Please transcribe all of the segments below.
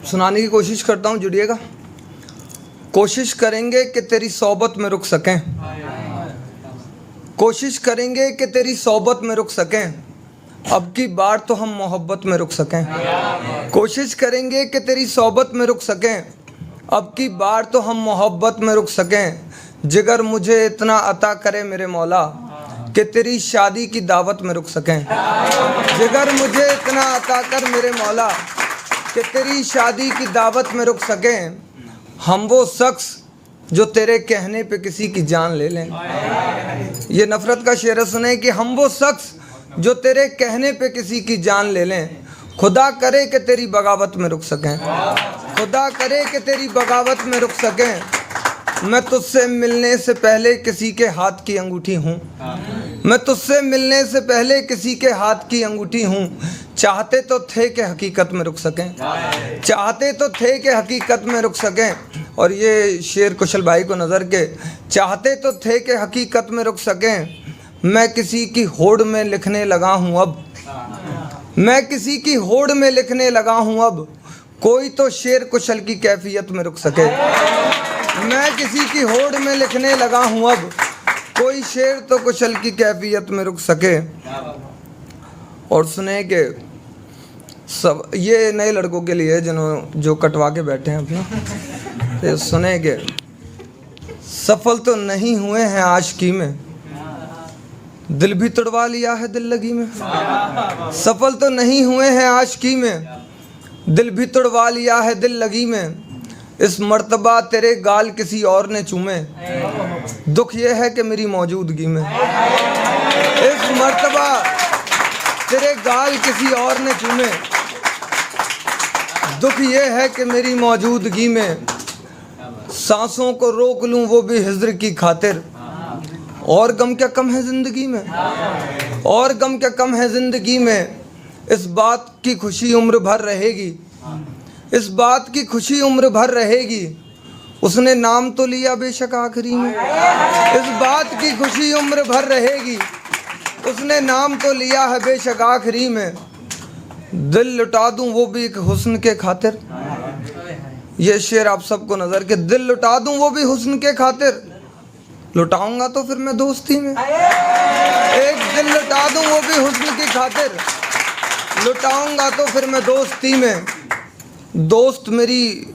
सुनाने की कोशिश करता हूँ, जुड़िएगा। कोशिश करेंगे कि तेरी सोबत में रुक सकें, कोशिश करेंगे कि तेरी सोबत में रुक सकें, अब की बार तो हम मोहब्बत में रुक सकें। कोशिश करेंगे कि तेरी सोबत में रुक सकें, अब की बार तो हम मोहब्बत में रुक सकें। जिगर मुझे इतना अता करे मेरे मौला कि तेरी शादी की दावत में रुक सकें। जिगर मुझे इतना अता कर मेरे मौला कि तेरी शादी की दावत में रुक सकें। हम वो शख्स जो तेरे कहने पे किसी की जान ले लें। ये नफ़रत का शेर सुने कि हम वो शख्स जो तेरे कहने पे किसी की जान ले लें। खुदा करे कि तेरी बगावत में रुक सकें, खुदा करे कि तेरी बगावत में रुक सकें। मैं तुझसे मिलने से पहले किसी के हाथ की अंगूठी हूँ, मैं तुझसे मिलने से पहले किसी के हाथ की अंगूठी हूँ। चाहते तो थे कि हकीकत में रुक सकें, चाहते तो थे कि हकीकत में रुक सकें। और ये शेर कुशल भाई को नज़र के, चाहते तो थे कि हकीकत में रुक सकें। मैं किसी की होड़ में लिखने लगा हूँ अब, मैं किसी की होड़ में लिखने लगा हूँ अब, कोई तो शेर कुशल की कैफियत में रुक सके। मैं किसी की होड़ में लिखने लगा हूँ अब, कोई शेर तो कुशल की कैफियत में रुक सके। और सुने कि सब ये नए लड़कों के लिए जो कटवा के बैठे हैं अपना, तो सुने कि सफल तो नहीं हुए हैं आशिकी में, दिल भी तोड़वा लिया है दिल लगी में। सफल तो नहीं हुए हैं आशिकी में, दिल भी तोड़वा लिया है दिल लगी में। इस मर्तबा तेरे गाल किसी और ने चूमे, दुख ये है कि मेरी मौजूदगी में। इस मर्तबा तेरे गाल किसी और ने चूमे, दुख ये है कि मेरी मौजूदगी में। सांसों को रोक लूं वो भी हिज्र की खातिर, और गम क्या कम है ज़िंदगी में, और गम क्या कम है ज़िंदगी में। इस बात की खुशी उम्र भर रहेगी, इस बात की खुशी उम्र भर रहेगी। उसने नाम तो लिया बेशक आखिरी में, इस बात की खुशी उम्र भर रहेगी। उसने नाम तो लिया है बेशक आखिरी में। दिल लुटा दूं वो भी एक हुस्न के खातिर, ये शेर आप सबको नज़र के। दिल लुटा दूं वो भी हुस्न के खातिर, लुटाऊंगा तो फिर मैं दोस्ती में। एक दिल लुटा दूं वो भी हुस्न की खातिर, लुटाऊंगा तो फिर मैं दोस्ती में। दोस्त मेरी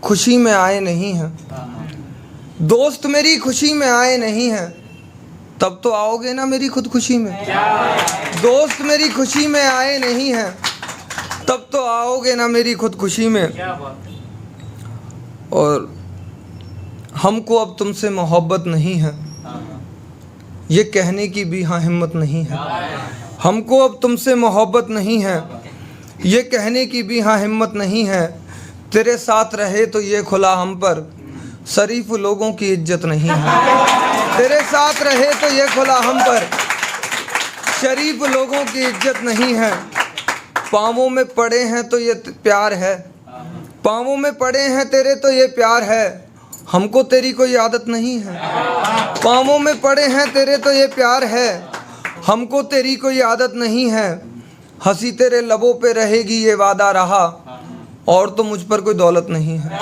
खुशी में आए नहीं हैं, दोस्त मेरी खुशी में आए नहीं हैं, तब तो आओगे ना मेरी खुदकुशी में। दोस्त मेरी खुशी में आए नहीं हैं, तब तो आओगे ना मेरी खुदकुशी में। और हमको अब तुमसे मोहब्बत नहीं है, ये कहने की भी हाँ हिम्मत नहीं है। हमको अब तुमसे मोहब्बत नहीं है, ये कहने की भी हाँ हिम्मत नहीं है। तेरे साथ रहे तो ये खुला हम पर, शरीफ लोगों की इज्जत नहीं है। तेरे साथ रहे तो ये खुला हम पर, शरीफ लोगों की इज्जत नहीं है। पाँवों में पड़े हैं तो ये प्यार है, पाँवों में पड़े हैं तेरे तो ये प्यार है। हमको तेरी कोई आदत नहीं है, पाँवों में पड़े हैं तेरे तो ये प्यार है। हमको तेरी कोई आदत नहीं है। हंसी तेरे लबों पे रहेगी ये वादा रहा, और तो मुझ पर कोई दौलत नहीं है।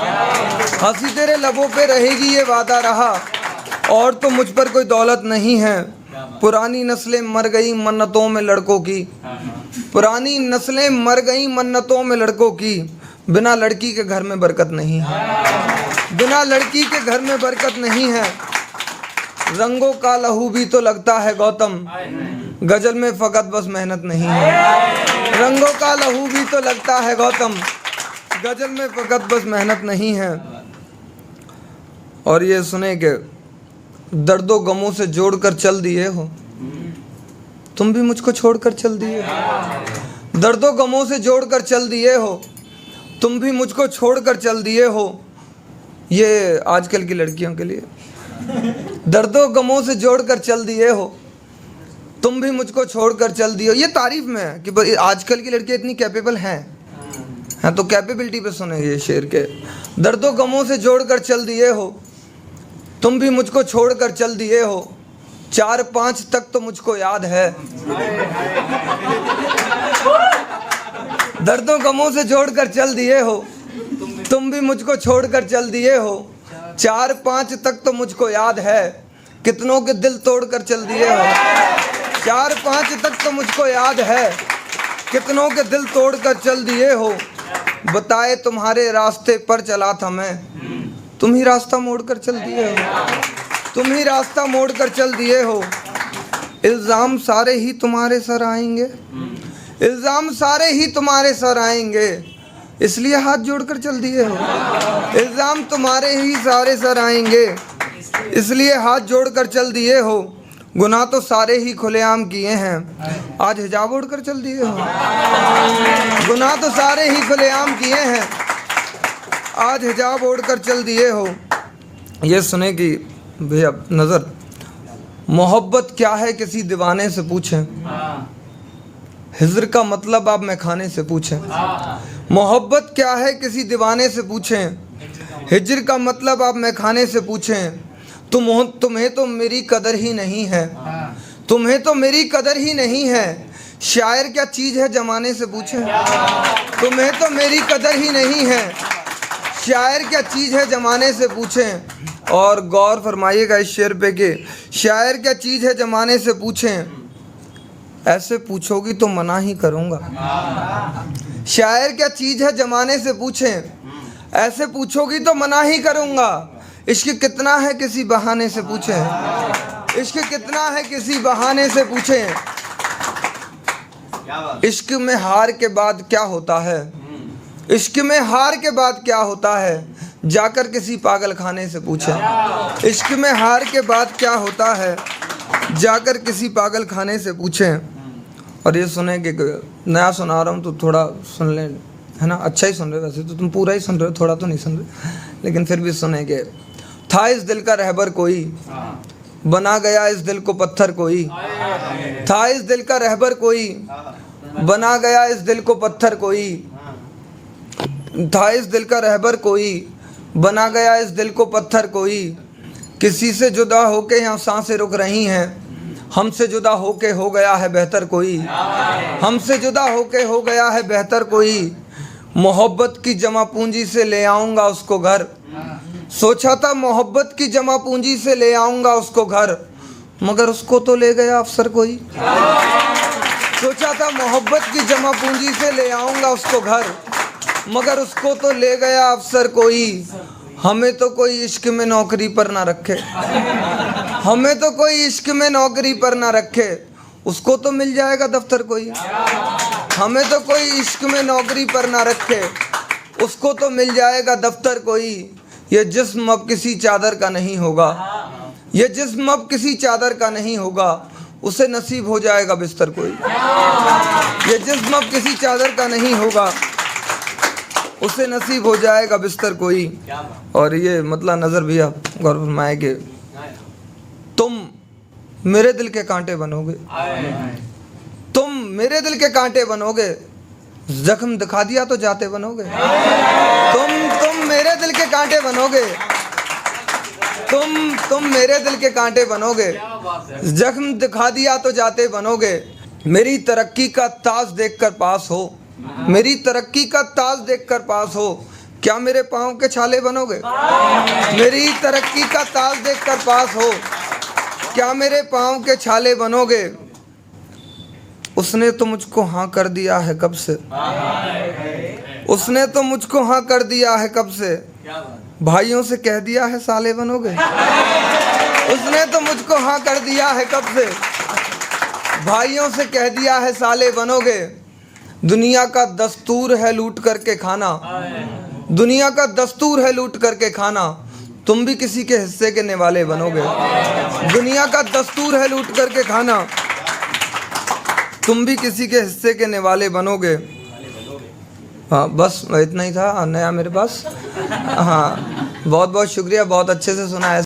हंसी तेरे लबों पे रहेगी ये वादा रहा, और तो मुझ पर कोई दौलत नहीं है। पुरानी नस्लें मर गई मन्नतों में लड़कों की, पुरानी नस्लें मर गई मन्नतों में लड़कों की। बिना लड़की के घर में बरकत नहीं है, बिना लड़की के घर में बरकत नहीं है। रंगों का लहू भी तो लगता है गौतम, गजल में फ़कत बस मेहनत नहीं है। रंगों का लहू भी तो लगता है गौतम, गजल में फ़कत बस मेहनत नहीं है। और ये सुने कि दर्दों गमों से जोड़कर चल दिए हो, तुम भी मुझको छोड़कर चल दिए। दर्दों गमों से जोड़कर चल दिए हो, तुम भी मुझको छोड़कर चल दिए हो। ये आजकल की लड़कियों के लिए। दर्दों गमों से जोड़कर चल दिए हो, तुम भी मुझको छोड़कर चल दिए हो। ये तारीफ में है कि आजकल की लड़कियां इतनी कैपेबल हैं। हाँ, तो कैपेबिलिटी पे सुने ये शेर के। दर्दों गमों से जोड़कर चल दिए हो, तुम भी मुझको छोड़कर चल दिए हो। 4-5 तक तो मुझको याद है। दर्दों गमों से जोड़कर चल दिए हो, भी मुझको छोड़कर चल दिए हो, 4-5 तक तो मुझको याद है, कितनों के दिल तोड़कर चल दिए हो। 4-5 तक तो मुझको याद है, कितनों के दिल तोड़कर चल दिए हो। बताए तुम्हारे रास्ते पर चला था मैं, तुम ही रास्ता मोड़कर चल दिए हो, तुम ही रास्ता मोड़कर चल दिए हो। इल्ज़ाम सारे ही तुम्हारे सर आएंगे, इल्ज़ाम सारे ही तुम्हारे सर आएंगे, इसलिए हाथ जोड़कर चल दिए हो। इल्ज़ाम तुम्हारे ही सारे सर आएंगे, इसलिए हाथ जोड़कर चल दिए हो। गुनाह तो सारे ही खुलेआम किए हैं, आज हिजाब ओढ़कर चल दिए हो। गुनाह तो सारे ही खुलेआम किए हैं, आज हिजाब ओढ़कर चल दिए हो। ये सुने कि भैया नज़र, मोहब्बत क्या है किसी दीवाने से पूछें, हिज्र का मतलब आप मैं खाने से पूछें। मोहब्बत क्या है किसी दीवाने से पूछें, हिज्र का मतलब आप मैं खाने से पूछें। तुम्हें तो मेरी कदर ही नहीं है, तुम्हें तो मेरी कदर ही नहीं है, शायर क्या चीज़ है जमाने से पूछें। तुम्हें तो मेरी कदर ही नहीं है, शायर क्या चीज़ है जमाने से पूछें। और गौर फरमाइएगा इस शेर पे कि शायर क्या चीज़ है जमाने से पूछें, ऐसे पूछोगी तो मना ही करूँगा। शायर क्या चीज़ है जमाने से पूछें, ऐसे पूछोगी तो मना ही करूँगा। इश्क कितना है किसी बहाने से पूछें, इश्क कितना है किसी बहाने से पूछें। इश्क में हार के बाद क्या होता है, इश्क में हार के बाद क्या होता है, जाकर किसी पागल खाने से पूछें। इश्क में हार के बाद क्या होता है, जाकर किसी पागल खाने से पूछें। और ये सुने कि नया सुना रहा हूँ तो थोड़ा सुन लें, है ना। अच्छा ही सुन रहे, वैसे तो तुम पूरा ही सुन रहे हो, थोड़ा तो नहीं सुन रहे, लेकिन फिर भी सुने कि था इस दिल का रहबर कोई, बना गया इस दिल को पत्थर कोई। था इस दिल का रहबर कोई, बना गया इस दिल को पत्थर कोई। था इस दिल का रहबर कोई, बना गया इस दिल को पत्थर कोई। किसी से जुदा होके यहाँ सांसें रुक रही हैं, हमसे जुदा होके हो गया है बेहतर कोई। हमसे जुदा होके हो गया है बेहतर कोई। मोहब्बत की जमा पूंजी से ले आऊँगा उसको घर, सोचा था मोहब्बत की जमा पूंजी से ले आऊँगा उसको घर, मगर उसको तो ले गया अफसर कोई। सोचा था मोहब्बत की जमा पूंजी से ले आऊँगा उसको घर, मगर उसको तो ले गया अफसर कोई। हमें तो कोई इश्क में नौकरी पर ना रखे, हमें तो कोई इश्क में नौकरी पर ना रखे, उसको तो मिल जाएगा दफ्तर कोई। हमें तो कोई इश्क में नौकरी पर ना रखे, उसको तो मिल जाएगा दफ्तर कोई। ये जिस्म अब किसी चादर का नहीं होगा, ये जिस्म अब किसी चादर का नहीं होगा, उसे नसीब हो जाएगा बिस्तर कोई। ये जिस्म अब किसी चादर का नहीं होगा, उसे नसीब हो जाएगा बिस्तर कोई। और ये मतलब नज़र भैया गौर फरमाए कि तुम मेरे दिल के कांटे बनोगे, तुम मेरे दिल के कांटे बनोगे, जख्म दिखा दिया तो जाते बनोगे। तुम मेरे दिल के कांटे बनोगे, तुम मेरे दिल के कांटे बनोगे, जख्म दिखा दिया तो जाते बनोगे। मेरी तरक्की का ताज देखकर पास हो, मेरी तरक्की का ताज देखकर पास हो, क्या मेरे पाँव के छाले बनोगे। मेरी तरक्की का ताज देखकर पास हो, क्या मेरे पाँव के छाले बनोगे। उसने तो मुझको हाँ कर दिया है कब से, उसने तो मुझको हाँ कर दिया है कब से, भाइयों से कह दिया है साले बनोगे। उसने तो मुझको हाँ कर दिया है कब से, भाइयों से कह दिया है साले बनोगे। दुनिया का दस्तूर है लूट करके खाना, दुनिया का दस्तूर है लूट करके खाना, तुम भी किसी के हिस्से के निवाले बनोगे। दुनिया का दस्तूर है लूट करके खाना, तुम भी किसी के हिस्से के निवाले बनोगे। हाँ बस इतना ही था नया मेरे पास। हाँ बहुत बहुत शुक्रिया, बहुत अच्छे से सुना है।